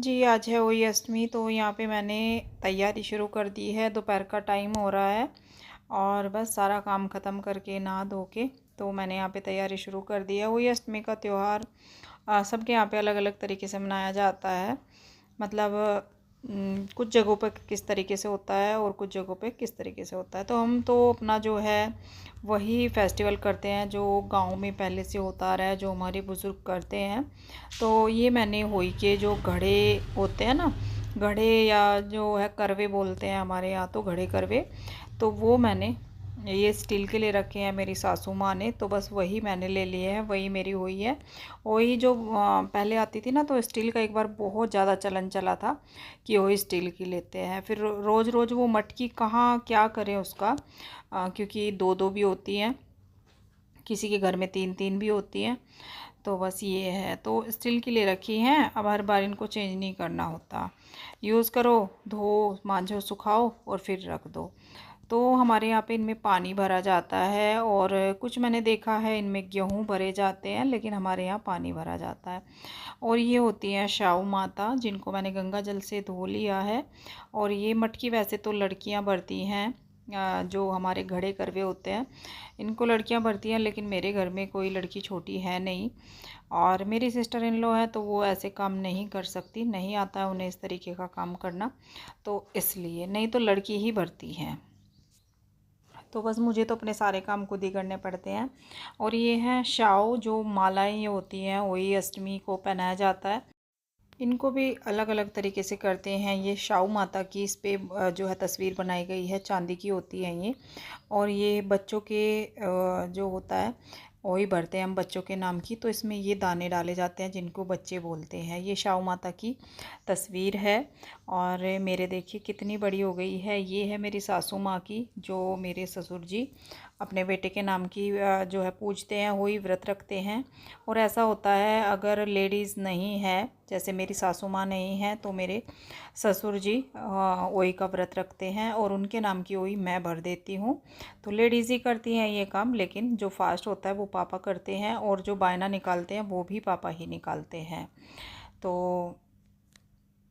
जी, आज है वही अष्टमी, तो यहाँ पे मैंने तैयारी शुरू कर दी है। दोपहर का टाइम हो रहा है और बस सारा काम ख़त्म करके नहा धो के तो मैंने यहाँ पे तैयारी शुरू कर दी है। वही अष्टमी का त्यौहार सबके यहाँ पे अलग अलग तरीके से मनाया जाता है। मतलब कुछ जगहों पे किस तरीके से होता है और कुछ जगहों पे किस तरीके से होता है। तो हम तो अपना जो है वही फेस्टिवल करते हैं जो गांव में पहले से होता आ रहा है, जो हमारे बुज़ुर्ग करते हैं। तो ये मैंने होई के जो घड़े होते हैं ना, घड़े या जो है करवे बोलते हैं हमारे यहाँ, तो घड़े करवे, तो वो मैंने ये स्टील के लिए रखे हैं मेरी सासू माँ ने, तो बस वही मैंने ले लिए हैं, वही मेरी हुई है। वही जो पहले आती थी ना, तो स्टील का एक बार बहुत ज़्यादा चलन चला था कि वही स्टील की लेते हैं। फिर रोज़ रोज़ वो मटकी कहाँ क्या करें उसका, क्योंकि दो दो भी होती हैं, किसी के घर में तीन तीन भी होती हैं। तो बस ये है, तो स्टील की ले रखी हैं। अब हर बार इनको चेंज नहीं करना होता, यूज़ करो, धो मांजो सुखाओ और फिर रख दो। तो हमारे यहाँ पे इनमें पानी भरा जाता है और कुछ मैंने देखा है इनमें गेहूँ भरे जाते हैं, लेकिन हमारे यहाँ पानी भरा जाता है। और ये होती हैं शाऊ माता, जिनको मैंने गंगा जल से धो लिया है। और ये मटकी वैसे तो लड़कियाँ भरती हैं, जो हमारे घड़े करवे होते हैं इनको लड़कियां भरती हैं, लेकिन मेरे घर में कोई लड़की छोटी है नहीं और मेरी सिस्टर इन लॉ है, तो वो ऐसे काम नहीं कर सकती, नहीं आता है उन्हें इस तरीके का काम करना, तो इसलिए, नहीं तो लड़की ही भरती हैं। तो बस मुझे तो अपने सारे काम खुद ही करने पड़ते हैं। और ये हैं शाव, जो मालाएं ये होती हैं वही अष्टमी को पहनाया जाता है। इनको भी अलग अलग तरीके से करते हैं। ये शाऊ माता की इस पे जो है तस्वीर बनाई गई है, चांदी की होती है ये। और ये बच्चों के जो होता है वही भरते हैं हम बच्चों के नाम की, तो इसमें ये दाने डाले जाते हैं जिनको बच्चे बोलते हैं। ये शाऊ माता की तस्वीर है और मेरे देखिए कितनी बड़ी हो गई है। ये है मेरी सासू माँ की, जो मेरे ससुर जी अपने बेटे के नाम की जो है पूजते हैं, वही व्रत रखते हैं। और ऐसा होता है अगर लेडीज़ नहीं है, जैसे मेरी सासू माँ नहीं है, तो मेरे ससुर जी वही का व्रत रखते हैं और उनके नाम की वही मैं भर देती हूँ। तो लेडीज़ ही करती हैं ये काम, लेकिन जो फास्ट होता है वो पापा करते हैं और जो बायना निकालते हैं वो भी पापा ही निकालते हैं। तो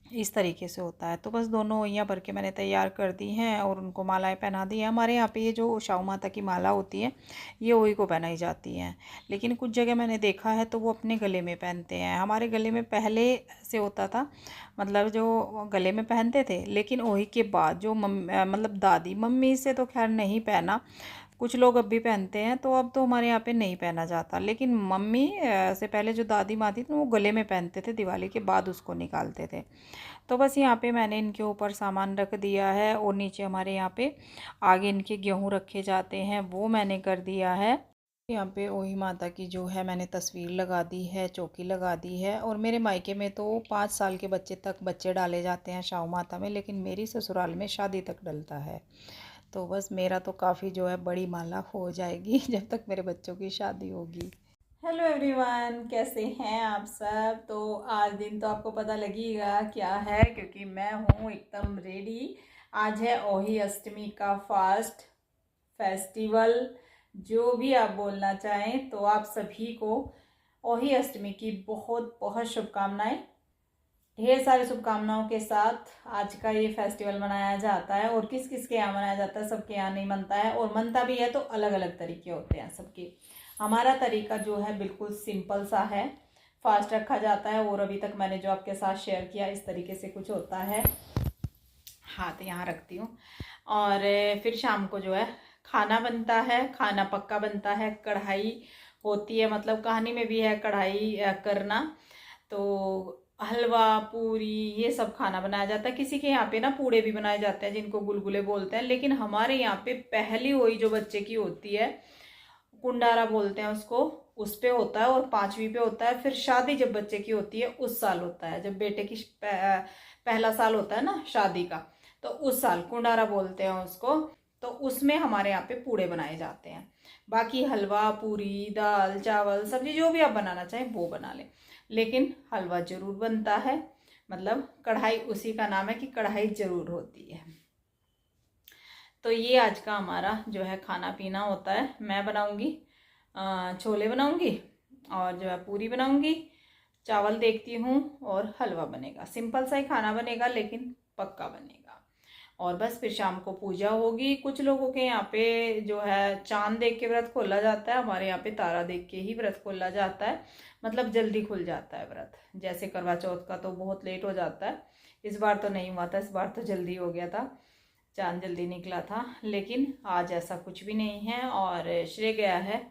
इस तरीके से होता है। तो बस दोनों वैयाँ भर के मैंने तैयार कर दी हैं और उनको मालाएं पहना दी हैं। हमारे यहाँ पे ये जो शाऊ माता की माला होती है ये वही को पहनाई जाती हैं, लेकिन कुछ जगह मैंने देखा है तो वो अपने गले में पहनते हैं। हमारे गले में पहले से होता था, मतलब जो गले में पहनते थे, लेकिन वही के बाद जो मतलब दादी मम्मी से तो खैर नहीं पहना, कुछ लोग अब भी पहनते हैं, तो अब तो हमारे यहाँ पे नहीं पहना जाता। लेकिन मम्मी से पहले जो दादी माँ थी तो वो गले में पहनते थे, दिवाली के बाद उसको निकालते थे। तो बस यहाँ पे मैंने इनके ऊपर सामान रख दिया है और नीचे हमारे यहाँ पे आगे इनके गेहूँ रखे जाते हैं, वो मैंने कर दिया है। यहाँ पे ओही माता की जो है मैंने तस्वीर लगा दी है, चौकी लगा दी है। और मेरे मायके में तो 5 साल के बच्चे तक बच्चे डाले जाते हैं शाऊ माता में, लेकिन मेरी ससुराल में शादी तक डलता है। तो बस मेरा तो काफ़ी जो है बड़ी माला हो जाएगी जब तक मेरे बच्चों की शादी होगी। हेलो एवरीवन, कैसे हैं आप सब। तो आज दिन तो आपको पता लगेगा क्या है, क्योंकि मैं हूँ एकदम रेडी। आज है ओही अष्टमी का फास्ट फेस्टिवल, जो भी आप बोलना चाहें। तो आप सभी को ओही अष्टमी की बहुत बहुत शुभकामनाएं। ढेर सारी शुभकामनाओं के साथ आज का ये फेस्टिवल मनाया जाता है। और किस किस के यहाँ मनाया जाता है, सबके यहाँ नहीं मनता है, और मनता भी है तो अलग अलग तरीके होते हैं सबके। हमारा तरीका जो है बिल्कुल सिंपल सा है, फास्ट रखा जाता है। और अभी तक मैंने जो आपके साथ शेयर किया इस तरीके से कुछ होता है। हाथ यहाँ रखती हूँ और फिर शाम को जो है खाना बनता है, खाना पक्का बनता है। कढ़ाई होती है, मतलब कहानी में भी है कढ़ाई करना। तो हलवा पूरी ये सब खाना बनाया जाता है। किसी के यहाँ पे ना पूड़े भी बनाए जाते हैं, जिनको गुलगुले बोलते हैं, लेकिन हमारे यहाँ पे पहली वही जो बच्चे की होती है, कुंडारा बोलते हैं उसको, उस पे होता है। और 5वीं पे होता है। फिर शादी जब बच्चे की होती है उस साल होता है, जब बेटे की पहला साल होता है ना शादी का, तो उस साल कुंडारा बोलते हैं उसको। तो उसमें हमारे यहाँ पे पूड़े बनाए जाते हैं। बाकी हलवा पूरी दाल चावल सब्जी जो भी आप बनाना चाहें वो बना लें, लेकिन हलवा जरूर बनता है। मतलब कढ़ाई, उसी का नाम है कि कढ़ाई जरूर होती है। तो ये आज का हमारा जो है खाना पीना होता है। मैं बनाऊंगी छोले बनाऊंगी और जो है पूरी बनाऊंगी, चावल देखती हूँ और हलवा बनेगा। सिंपल सा ही खाना बनेगा लेकिन पक्का बनेगा। और बस फिर शाम को पूजा होगी। कुछ लोगों के यहाँ पे जो है चांद देख के व्रत खोला जाता है, हमारे यहाँ पे तारा देख के ही व्रत खोला जाता है। मतलब जल्दी खुल जाता है व्रत। जैसे करवा चौथ का तो बहुत लेट हो जाता है, इस बार तो नहीं हुआ था, इस बार तो जल्दी हो गया था, चांद जल्दी निकला था। लेकिन आज ऐसा कुछ भी नहीं है। और श्रेय गया है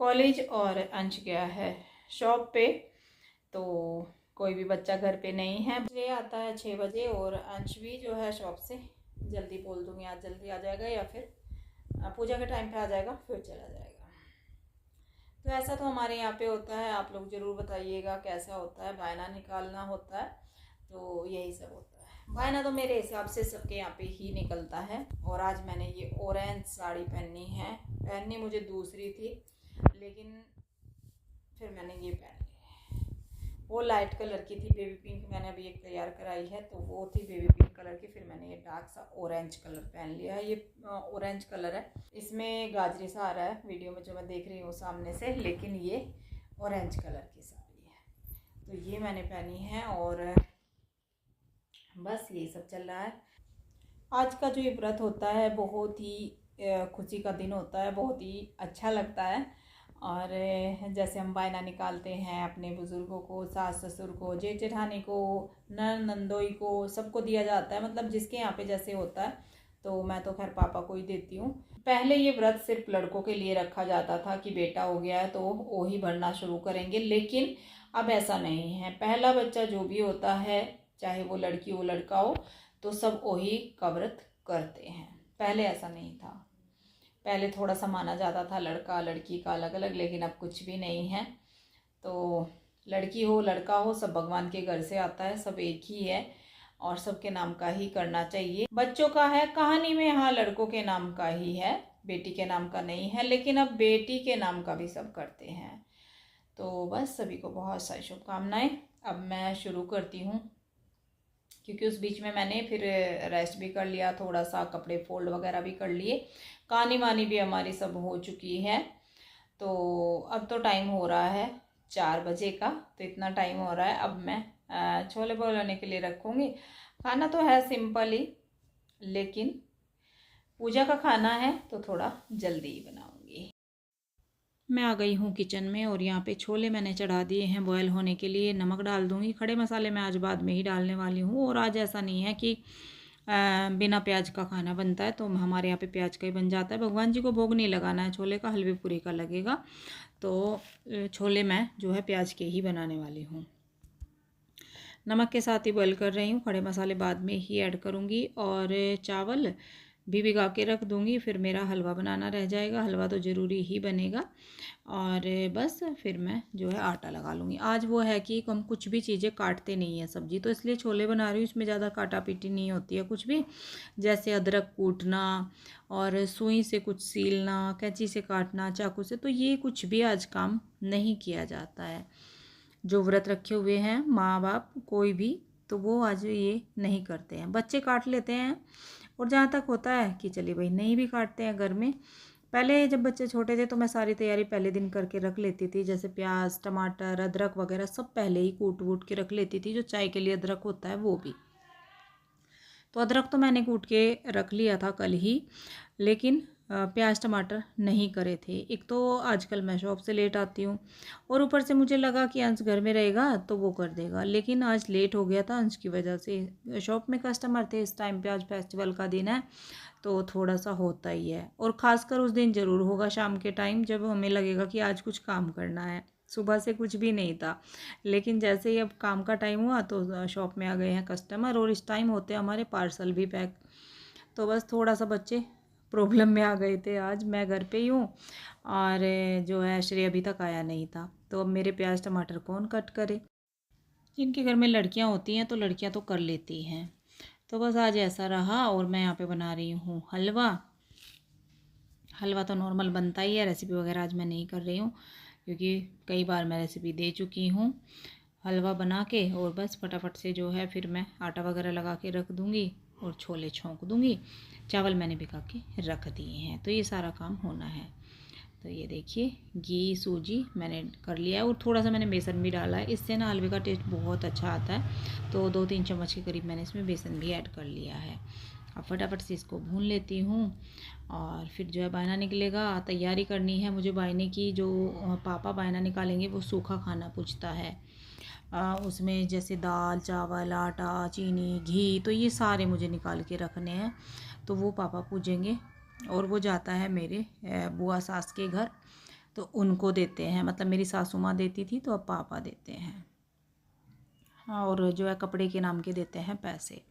कॉलेज और अंश गया है शॉप पे, तो कोई भी बच्चा घर पे नहीं है। श्रेय आता है 6 बजे और अंश भी जो है शॉप से जल्दी बोल दूँगी आज जल्दी आ जाएगा या फिर पूजा के टाइम पे आ जाएगा, फिर चला जाएगा। तो ऐसा तो हमारे यहाँ पे होता है। आप लोग ज़रूर बताइएगा कैसा होता है। बायना निकालना होता है, तो यही सब होता है। बायना तो मेरे हिसाब से सबके यहाँ पे ही निकलता है। और आज मैंने ये ऑरेंज साड़ी पहनी है। पहननी मुझे दूसरी थी लेकिन फिर मैंने ये पहन ली। वो लाइट कलर की थी, बेबी पिंक मैंने अभी एक तैयार कराई है, तो वो थी बेबी पिंक कलर की। फिर मैंने ये डार्क सा ऑरेंज कलर पहन लिया है। ये ऑरेंज कलर है, इसमें गाजरी सा आ रहा है वीडियो में जो मैं देख रही हूँ सामने से, लेकिन ये ऑरेंज कलर की साड़ी है। तो ये मैंने पहनी है और बस यही सब चल रहा है। आज का जो ये व्रत होता है बहुत ही खुशी का दिन होता है, बहुत ही अच्छा लगता है। और जैसे हम बायना निकालते हैं अपने बुज़ुर्गों को, सास ससुर को, जेठ जेठानी को, नन नंदोई को, सबको दिया जाता है। मतलब जिसके यहाँ पे जैसे होता है। तो मैं तो खैर पापा को ही देती हूँ। पहले ये व्रत सिर्फ लड़कों के लिए रखा जाता था कि बेटा हो गया है तो वो ही भरना शुरू करेंगे, लेकिन अब ऐसा नहीं है। पहला बच्चा जो भी होता है, चाहे वो लड़की हो लड़का हो, तो सब वही का व्रत करते हैं। पहले ऐसा नहीं था, पहले थोड़ा सा माना जाता था लड़का लड़की का अलग अलग, लेकिन अब कुछ भी नहीं है। तो लड़की हो लड़का हो सब भगवान के घर से आता है, सब एक ही है और सबके नाम का ही करना चाहिए। बच्चों का है कहानी में, हाँ लड़कों के नाम का ही है, बेटी के नाम का नहीं है, लेकिन अब बेटी के नाम का भी सब करते हैं। तो बस सभी को बहुत सारी शुभकामनाएं। अब मैं शुरू करती हूँ, क्योंकि उस बीच में मैंने फिर रेस्ट भी कर लिया, थोड़ा सा कपड़े फोल्ड वगैरह भी कर लिए, कहानी वानी भी हमारी सब हो चुकी है। तो अब तो टाइम हो रहा है 4 बजे का, तो इतना टाइम हो रहा है। अब मैं छोले बनाने के लिए रखूँगी। खाना तो है सिंपल ही, लेकिन पूजा का खाना है तो थोड़ा जल्दी ही बनाऊँगी। मैं आ गई हूँ किचन में और यहाँ पे छोले मैंने चढ़ा दिए हैं बॉयल होने के लिए। नमक डाल दूँगी, खड़े मसाले मैं आज बाद में ही डालने वाली हूँ। और आज ऐसा नहीं है कि बिना प्याज का खाना बनता है, तो हमारे यहाँ पे प्याज का ही बन जाता है। भगवान जी को भोग नहीं लगाना है छोले का, हलवे पूरी का लगेगा। तो छोले मैं जो है प्याज के ही बनाने वाली हूँ। नमक के साथ ही बॉयल कर रही हूँ, खड़े मसाले बाद में ही ऐड करूँगी। और चावल भी भिगा के रख दूँगी, फिर मेरा हलवा बनाना रह जाएगा। हलवा तो ज़रूरी ही बनेगा। और बस फिर मैं जो है आटा लगा लूँगी। आज वो है कि हम कुछ भी चीज़ें काटते नहीं हैं सब्ज़ी, तो इसलिए छोले बना रही हूँ। इसमें ज़्यादा काटा पीटी नहीं होती है कुछ भी, जैसे अदरक कूटना और सुई से कुछ सीलना, कैंची से काटना, चाकू से, तो ये कुछ भी आज काम नहीं किया जाता है। जो व्रत रखे हुए हैं माँ बाप कोई भी, तो वो आज ये नहीं करते हैं। बच्चे काट लेते हैं, और जहाँ तक होता है कि चलिए भाई नहीं भी काटते हैं घर में। पहले जब बच्चे छोटे थे तो मैं सारी तैयारी पहले दिन करके रख लेती थी, जैसे प्याज टमाटर अदरक वगैरह सब पहले ही कूट वूट के रख लेती थी। जो चाय के लिए अदरक होता है वो भी, तो अदरक तो मैंने कूट के रख लिया था कल ही, लेकिन प्याज टमाटर नहीं करे थे। एक तो आजकल मैं शॉप से लेट आती हूँ, और ऊपर से मुझे लगा कि अंश घर में रहेगा तो वो कर देगा, लेकिन आज लेट हो गया था अंश की वजह से। शॉप में कस्टमर थे इस टाइम पे, आज फेस्टिवल का दिन है तो थोड़ा सा होता ही है। और ख़ासकर उस दिन ज़रूर होगा शाम के टाइम, जब हमें लगेगा कि आज कुछ काम करना है। सुबह से कुछ भी नहीं था, लेकिन जैसे ही अब काम का टाइम हुआ तो शॉप में आ गए हैं कस्टमर, और इस टाइम होते हमारे पार्सल भी पैक। तो बस थोड़ा सा बच्चे प्रॉब्लम में आ गए थे। आज मैं घर पे ही हूँ, और जो है श्रेय अभी तक आया नहीं था, तो अब मेरे प्याज टमाटर कौन कट करे। जिनके घर में लड़कियाँ होती हैं तो लड़कियाँ तो कर लेती हैं। तो बस आज ऐसा रहा। और मैं यहाँ पे बना रही हूँ हलवा। हलवा तो नॉर्मल बनता ही है, रेसिपी वगैरह आज मैं नहीं कर रही हूँ, क्योंकि कई बार मैं रेसिपी दे चुकी हूँ। हलवा बना के और बस फटाफट से जो है फिर मैं आटा वगैरह लगा के रख दूँगी और छोले छोंक दूँगी। चावल मैंने भिगा के रख दिए हैं, तो ये सारा काम होना है। तो ये देखिए घी सूजी मैंने कर लिया है और थोड़ा सा मैंने बेसन भी डाला है, इससे ना हलवे का टेस्ट बहुत अच्छा आता है। तो 2-3 चम्मच के करीब मैंने इसमें बेसन भी ऐड कर लिया है। अब फटाफट से इसको भून लेती हूँ और फिर जो है बायना निकलेगा, तैयारी करनी है मुझे बायने की। जो पापा बायना निकालेंगे वो सूखा खाना पूछता है, उसमें जैसे दाल चावल आटा चीनी घी, तो ये सारे मुझे निकाल के रखने हैं। तो वो पापा पूजेंगे और वो जाता है मेरे बुआ सास के घर, तो उनको देते हैं, मतलब मेरी सासू माँ देती थी तो अब पापा देते हैं। हाँ, और जो है कपड़े के नाम के देते हैं पैसे।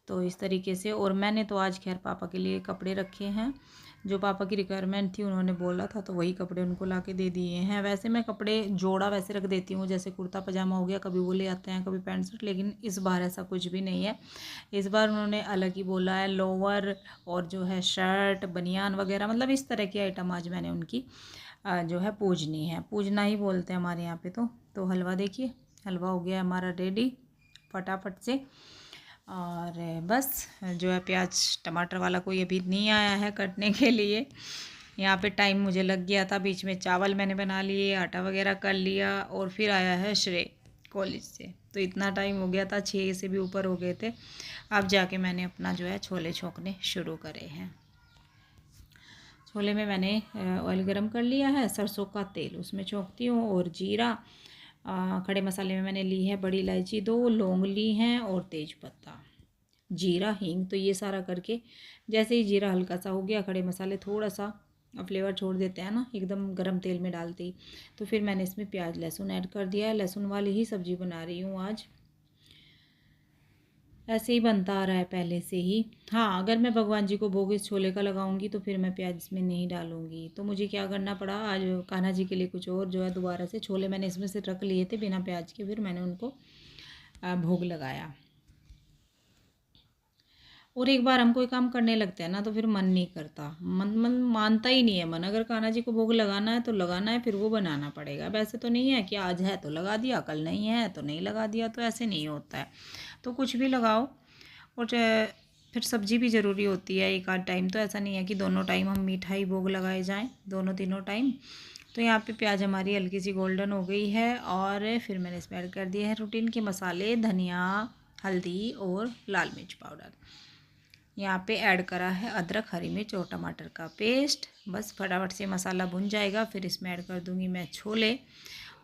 तो इस तरीके से, और मैंने तो आज खैर पापा के लिए कपड़े रखे हैं, जो पापा की रिक्वायरमेंट थी उन्होंने बोला था तो वही कपड़े उनको ला के दे दिए हैं। वैसे मैं कपड़े जोड़ा वैसे रख देती हूँ, जैसे कुर्ता पजामा हो गया, कभी वो ले आते हैं कभी पैंट शर्ट, लेकिन इस बार ऐसा कुछ भी नहीं है। इस बार उन्होंने अलग ही बोला है, लोअर और जो है शर्ट बनियान वगैरह, मतलब इस तरह की आइटम आज मैंने उनकी जो है पूजनी है, पूजना ही बोलते हैं हमारे यहाँ पे। तो हलवा देखिए, हलवा हो गया हमारा रेडी फटाफट से। और बस जो है प्याज टमाटर वाला कोई अभी नहीं आया है कटने के लिए। यहाँ पे टाइम मुझे लग गया था, बीच में चावल मैंने बना लिए, आटा वगैरह कर लिया, और फिर आया है श्रेय कॉलेज से, तो इतना टाइम हो गया था, 6 से भी ऊपर हो गए थे। अब जाके मैंने अपना जो है छोले छोंकने शुरू करे हैं। छोले में मैंने ऑयल गरम कर लिया है, सरसों का तेल उसमें छोंकती हूँ, और जीरा। खड़े मसाले में मैंने ली है बड़ी इलायची 2, लौंग ली हैं और तेज पत्ता, जीरा हींग। तो ये सारा करके जैसे ही जीरा हल्का सा हो गया, खड़े मसाले थोड़ा सा फ्लेवर छोड़ देते हैं ना एकदम गरम तेल में डालते ही, तो फिर मैंने इसमें प्याज लहसुन ऐड कर दिया है। लहसुन वाली ही सब्ज़ी बना रही हूँ आज, ऐसे ही बनता आ रहा है पहले से ही। हाँ, अगर मैं भगवान जी को भोग इस छोले का लगाऊंगी तो फिर मैं प्याज इसमें नहीं डालूंगी। तो मुझे क्या करना पड़ा आज कान्हा जी के लिए कुछ और जो है दोबारा से छोले मैंने इसमें से रख लिए थे बिना प्याज के, फिर मैंने उनको भोग लगाया। और एक बार हम कोई काम करने लगते हैं ना तो फिर मन नहीं करता, मन मानता ही नहीं है मन। अगर कान्हा जी को भोग लगाना है तो लगाना है, फिर वो बनाना पड़ेगा। वैसे तो नहीं है कि आज है तो लगा दिया, कल नहीं है तो नहीं लगा दिया, तो ऐसे नहीं होता है। तो कुछ भी लगाओ, और फिर सब्जी भी ज़रूरी होती है एक आध टाइम, तो ऐसा नहीं है कि दोनों टाइम हम मिठाई भोग लगाए जाएँ दोनों तीनों टाइम। तो यहाँ पे प्याज हमारी हल्की सी गोल्डन हो गई है, और फिर मैंने इसमें ऐड कर दिए हैं रूटीन के मसाले, धनिया हल्दी और लाल मिर्च पाउडर। यहाँ पे ऐड करा है अदरक हरी मिर्च और टमाटर का पेस्ट। बस फटाफट से मसाला भुन जाएगा, फिर इसमें ऐड कर दूँगी मैं छोले,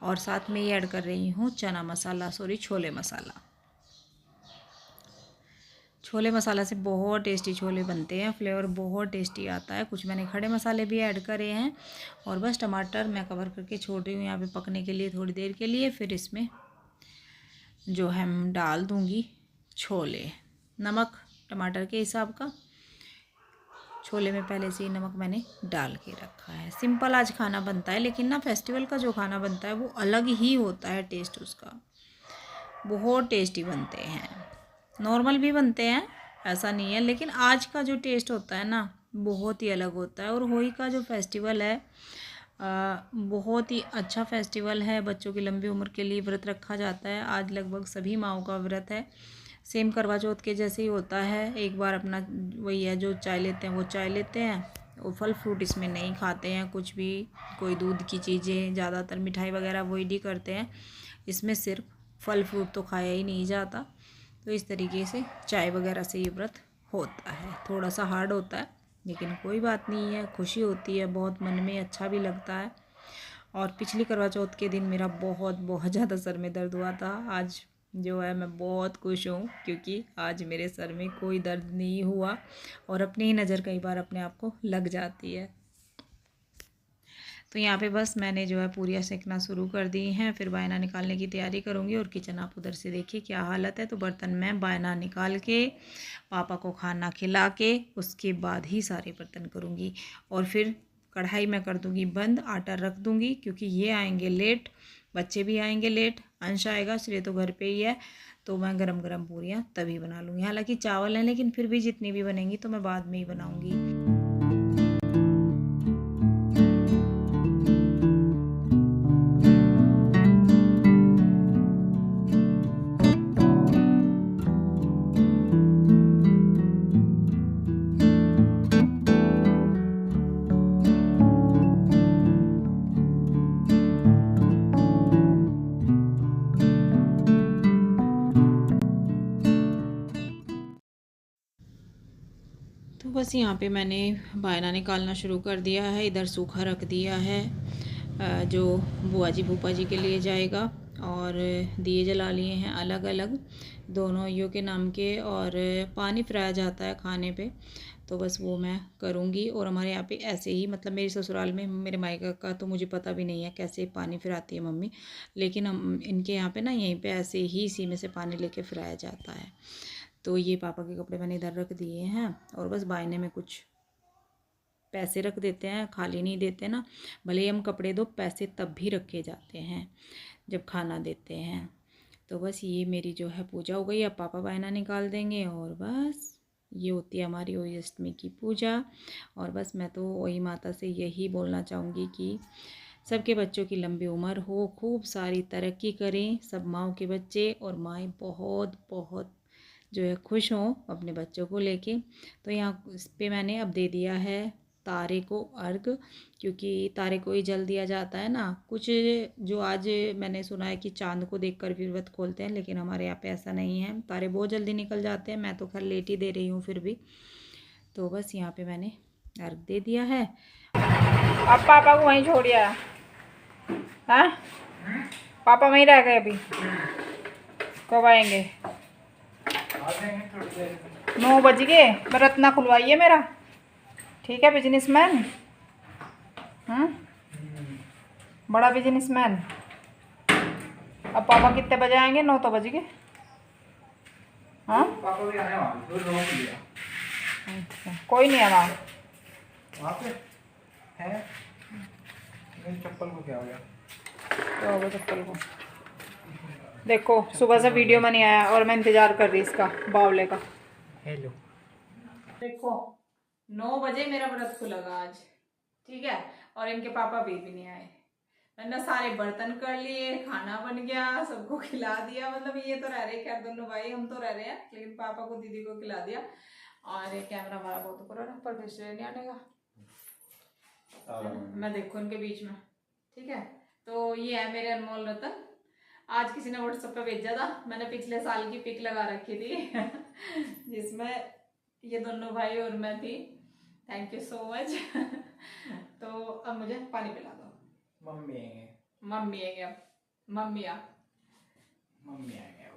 और साथ में ये ऐड कर रही हूँ चना मसाला, छोले मसाला। छोले मसाला से बहुत टेस्टी छोले बनते हैं, फ्लेवर बहुत टेस्टी आता है। कुछ मैंने खड़े मसाले भी ऐड करे हैं, और बस टमाटर मैं कवर करके छोड़ रही हूँ यहाँ पे पकने के लिए थोड़ी देर के लिए। फिर इसमें जो है हम डाल दूँगी छोले, नमक टमाटर के हिसाब का। छोले में पहले से ही नमक मैंने डाल के रखा है। सिंपल आज खाना बनता है, लेकिन ना फेस्टिवल का जो खाना बनता है वो अलग ही होता है, टेस्ट उसका बहुत टेस्टी बनते हैं। नॉर्मल भी बनते हैं, ऐसा नहीं है, लेकिन आज का जो टेस्ट होता है ना बहुत ही अलग होता है। और होली का जो फेस्टिवल है बहुत ही अच्छा फेस्टिवल है, बच्चों की लंबी उम्र के लिए व्रत रखा जाता है। आज लगभग सभी माँओं का व्रत है, सेम करवा चौथ के जैसे ही होता है। एक बार अपना वही है, जो चाय लेते हैं वो चाय लेते हैं, और फल फ्रूट इसमें नहीं खाते हैं कुछ भी, कोई दूध की चीज़ें, ज़्यादातर मिठाई वगैरह अवॉइड ही करते हैं। इसमें सिर्फ फल फ्रूट तो खाया ही नहीं जाता। तो इस तरीके से चाय वगैरह से ये व्रत होता है। थोड़ा सा हार्ड होता है, लेकिन कोई बात नहीं है, खुशी होती है बहुत, मन में अच्छा भी लगता है। और पिछली करवा चौथ के दिन मेरा बहुत ज़्यादा सर में दर्द हुआ था। आज जो है मैं बहुत खुश हूँ, क्योंकि आज मेरे सर में कोई दर्द नहीं हुआ, और अपनी ही नज़र कई बार अपने आप को लग जाती है। तो यहाँ पे बस मैंने जो है पूरियाँ सेकना शुरू कर दी हैं, फिर बायना निकालने की तैयारी करूँगी। और किचन आप उधर से देखिए क्या हालत है। तो बर्तन में बायना निकाल के पापा को खाना खिला के उसके बाद ही सारे बर्तन करूँगी, और फिर कढ़ाई में कर दूँगी बंद, आटा रख दूँगी, क्योंकि ये आएंगे लेट, बच्चे भी आएंगे लेट, अंश आएगा, श्रेय तो घर पे ही है, तो मैं गरम गरम पूरियाँ तभी बना लूँगी। हालांकि चावल हैं, लेकिन फिर भी जितनी भी बनेंगी तो मैं बाद में ही बनाऊँगी। बस यहाँ पे मैंने बायना निकालना शुरू कर दिया है। इधर सूखा रख दिया है जो बुआ जी फूफा जी के लिए जाएगा, और दिए जला लिए हैं अलग अलग दोनों यो के नाम के, और पानी फिराया जाता है खाने पे, तो बस वो मैं करूँगी। और हमारे यहाँ पे ऐसे ही, मतलब मेरे ससुराल में, मेरे मायका का तो मुझे पता भी नहीं है कैसे पानी फिराती है मम्मी, लेकिन हम इनके यहाँ पे ना यहीं पे ऐसे ही इसी में से पानी लेके फिराया जाता है। तो ये पापा के कपड़े मैंने इधर रख दिए हैं, और बस बायने में कुछ पैसे रख देते हैं, खाली नहीं देते ना, भले ही हम कपड़े दो, पैसे तब भी रखे जाते हैं जब खाना देते हैं। तो बस ये मेरी जो है पूजा हो गई। अब पापा बायना निकाल देंगे, और बस ये होती है हमारी ओही अष्टमी की पूजा। और बस मैं तो ओही माता से यही बोलना चाहूँगी कि सबके बच्चों की लंबी उम्र हो, खूब सारी तरक्की करें सब माँओं के बच्चे, और माएँ बहुत बहुत जो है खुश हों अपने बच्चों को लेके। तो यहाँ इस पर मैंने अब दे दिया है तारे को अर्घ, क्योंकि तारे को ही जल दिया जाता है ना। कुछ जो आज मैंने सुना है कि चांद को देखकर फिर व्रत खोलते हैं, लेकिन हमारे यहाँ पे ऐसा नहीं है, तारे बहुत जल्दी निकल जाते हैं। मैं तो खैर लेट ही दे रही हूँ फिर भी। तो बस यहाँ पे मैंने अर्घ दे दिया है। अब पापा को वहीं छोड़ दिया। हाँ, पापा वहीं रह गए अभी, कब आएंगे? 9 बज गए। व्रत ना खुलवाइए मेरा, ठीक है बिजनेसमैन। बड़ा बिजनेसमैन। अब पापा कितने बजे आएंगे? 9 तो बज गए। हाँ, पापा भी आने वाले। अच्छा, कोई नहीं है वहाँ पे है। चप्पल को क्या हो गया? क्या हो गया चप्पल को? देखो सुबह से वीडियो में नहीं आया, और मैं इंतजार कर रही इसका, बावले का। हेलो, देखो 9 बजे मेरा व्रत खुलेगा आज, ठीक है, और इनके पापा भी नहीं आए। मैंने सारे बर्तन कर लिए, खाना बन गया, सबको खिला दिया। मतलब ये तो रह रहे, खैर दोनों भाई हम तो रह रहे हैं, लेकिन पापा को दीदी को खिला दिया। और ये कैमरा हमारा बहुत ऊपर है, पर फिर नहीं आने का, मैं देखो इनके बीच में, ठीक है। तो ये है मेरे अनमोल रतन। आज किसी ने व्हाट्सएप पे भेजा था, मैंने पिछले साल की पिक लगा रखी थी जिसमें ये दोनों भाई और मैं थी। Thank you so much. तो अब मुझे पानी पिला दो। मम्मी आएंगे, मम्मी आएंगे, अब मम्मी आ, मम्मी आएंगे।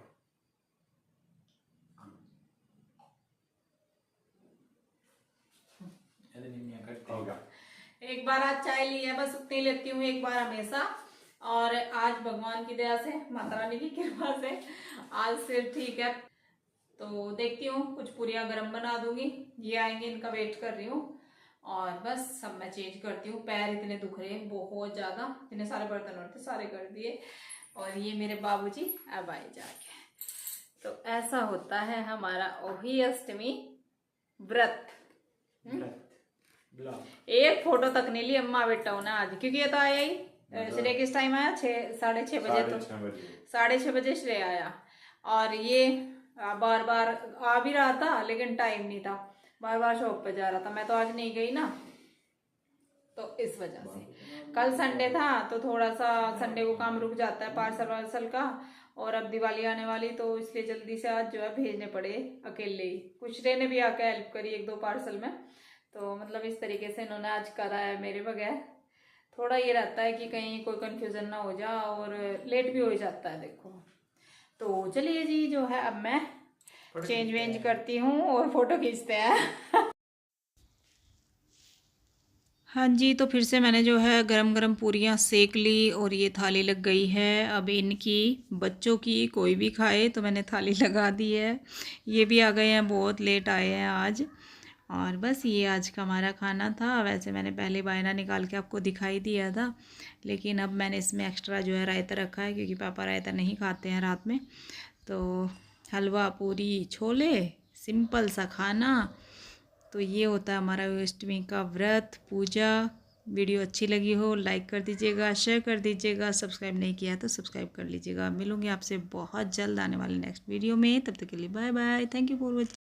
एक बार आज चाय ली है, बस उतनी लेती हूँ एक बार हमेशा। और आज भगवान की दया से, माता रानी की कृपा से आज सिर ठीक है। तो देखती हूँ, कुछ पूरियाँ गरम बना दूंगी। ये आएंगे, इनका वेट कर रही हूँ। और बस सब मैं चेंज करती हूँ। पैर इतने दुख रहे हैं बहुत ज्यादा, इतने सारे बर्तन होते सारे कर दिए। और ये मेरे बाबूजी अब आए जाके। तो ऐसा होता है हमारा ओही अष्टमी व्रत। एक फोटो तक नहीं ली अम्मा बेटा होना आज, क्योंकि ये तो आया ही श्रेय किस टाइम आया, 6-6:30 बजे। तो 6:30 बजे श्रेय आया, और ये बार बार आ भी रहा था, लेकिन टाइम नहीं था, बार बार शॉप पे जा रहा था। मैं तो आज नहीं गई ना, तो इस वजह से। कल संडे था तो थोड़ा सा संडे को काम रुक जाता है पार्सल वार्सल का, और अब दिवाली आने वाली, तो इसलिए जल्दी से आज जो है भेजने पड़े अकेले ही। कुछ श्रेय ने भी आके हेल्प करी 1-2 पार्सल में। तो मतलब इस तरीके से इन्होंने आज करा है मेरे बगैर। थोड़ा ये रहता है कि कहीं कोई कंफ्यूजन ना हो जाए, और लेट भी हो जाता है देखो। तो चलिए जी, जो है अब मैं चेंज वेंज करती हूँ और फोटो खींचते हैं। हाँ जी, तो फिर से मैंने जो है गरम गरम पूरियाँ सेक ली, और ये थाली लग गई है। अब इनकी, बच्चों की, कोई भी खाए, तो मैंने थाली लगा दी है। ये भी आ गए हैं, बहुत लेट आए हैं आज। और बस ये आज का हमारा खाना था। वैसे मैंने पहले बायना निकाल के आपको दिखाई दिया था, लेकिन अब मैंने इसमें एक्स्ट्रा जो है रायता रखा है, क्योंकि पापा रायता नहीं खाते हैं रात में। तो हलवा पूरी छोले, सिंपल सा खाना। तो ये होता है हमारा अष्टमी का व्रत पूजा। वीडियो अच्छी लगी हो लाइक कर दीजिएगा, शेयर कर दीजिएगा, सब्सक्राइब नहीं किया तो सब्सक्राइब कर लीजिएगा। मिलूंगी आपसे बहुत जल्द आने वाले नेक्स्ट वीडियो में, तब तक के लिए bye bye. Thank you for watching.